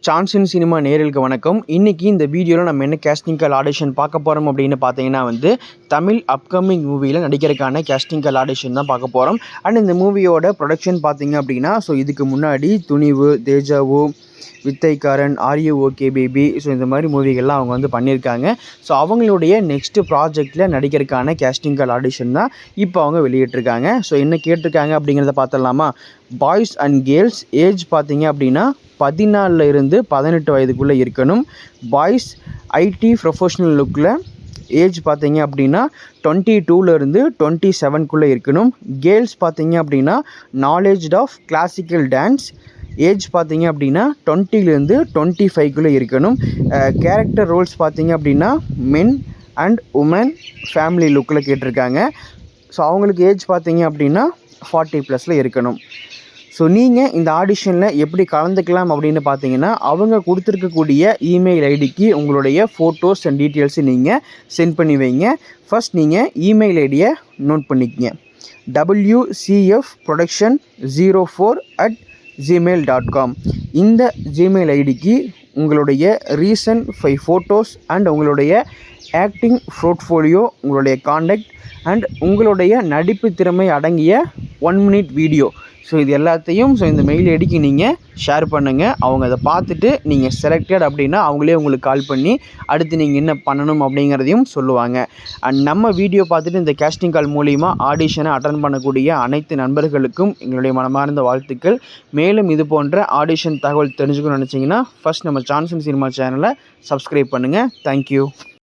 Sanction cinema நேயர்களுக்கு வணக்கம். இன்றைக்கி இந்த வீடியோவில் நம்ம என்ன கேஸ்டிங் கால் ஆடிஷன் பார்க்க போகிறோம் அப்படின்னு பார்த்தீங்கன்னா தமிழ் அப்கமிங் மூவியில் நடிக்கிறதுக்கான கேஸ்டிங் கால் ஆடிஷன் தான் பார்க்க போகிறோம். அண்ட் இந்த மூவியோட ப்ரொடக்ஷன் பார்த்தீங்க அப்படின்னா இதுக்கு முன்னாடி துணிவு, தேஜாவு, வித்தைக்காரன், ஆர்யூ ஓகே பேபி, இந்த மாதிரி மூவிகள்லாம் அவங்க பண்ணியிருக்காங்க. அவங்களுடைய நெக்ஸ்ட் ப்ராஜெக்டில் நடிக்கிறதுக்கான கேஸ்டிங் கால் ஆடிஷன் தான் இப்போ அவங்க வெளியிட்டிருக்காங்க. என்ன கேட்டிருக்காங்க அப்படிங்கிறத பார்த்துடலாமா? பாய்ஸ் அண்ட் கேர்ள்ஸ் ஏஜ் பார்த்தீங்க அப்படின்னா 14 இருந்து 18 வயதுக்குள்ளே இருக்கணும். பாய்ஸ் ஐடி ப்ரொஃபஷ்னல் லுக்கில் ஏஜ் பார்த்தீங்க அப்படின்னா 22 இருந்து 27க்குள்ளே இருக்கணும். கேர்ள்ஸ் பார்த்தீங்க அப்படின்னா knowledge of classical dance age பார்த்தீங்க அப்படின்னா 20லேருந்து 25க்குள்ளே இருக்கணும். கேரக்டர் ரோல்ஸ் பார்த்தீங்க அப்படின்னா மென் அண்ட் உமன் ஃபேமிலி லுக்கில் கேட்டிருக்காங்க. அவங்களுக்கு ஏஜ் பார்த்தீங்க அப்படின்னா 40+ இருக்கணும். நீங்கள் இந்த ஆடிஷனில் எப்படி கலந்துக்கலாம் அப்படின்னு பார்த்தீங்கன்னா, அவங்க கொடுத்துருக்கக்கூடிய இமெயில் ஐடிக்கு உங்களுடைய ஃபோட்டோஸ் அண்ட் டீட்டெயில்ஸு நீங்கள் சென்ட் பண்ணி வைங்க. ஃபஸ்ட் நீங்கள் இமெயில் ஐடியை நோட் பண்ணிக்கங்க. wcfproduction04@gmail.com. இந்த ஜிமெயில் ஐடிக்கு உங்களுடைய ரீசன்ட் 5 ஃபோட்டோஸ் அண்ட் உங்களுடைய ஆக்டிங் போர்ட்ஃபோலியோ, உங்களுடைய காண்டாக்ட் அண்ட் உங்களுடைய நடிப்பு திறமை அடங்கிய 1 minute வீடியோ, இது எல்லாத்தையும் இந்த மெயில் ஐடிக்கு நீங்கள் ஷேர் பண்ணுங்கள். அவங்க அதை பார்த்துட்டு நீங்கள் செலக்டட் அப்படின்னா அவங்களே உங்களுக்கு கால் பண்ணி அடுத்து நீங்கள் என்ன பண்ணணும் அப்படிங்கிறதையும் சொல்லுவாங்க. அண்ட் நம்ம வீடியோ பார்த்துட்டு இந்த கேஸ்டிங் கால் மூலிமா ஆடிஷனை அட்டன் பண்ணக்கூடிய அனைத்து நண்பர்களுக்கும் எங்களுடைய மனமார்ந்த வாழ்த்துக்கள். மேலும் இது போன்ற ஆடிஷன் தகவல் தெரிஞ்சுக்கணும்னு நினச்சிங்கன்னா ஃபஸ்ட் நம்ம சான்சன் சினிமா சேனலை சப்ஸ்கிரைப் பண்ணுங்கள். தேங்க்யூ.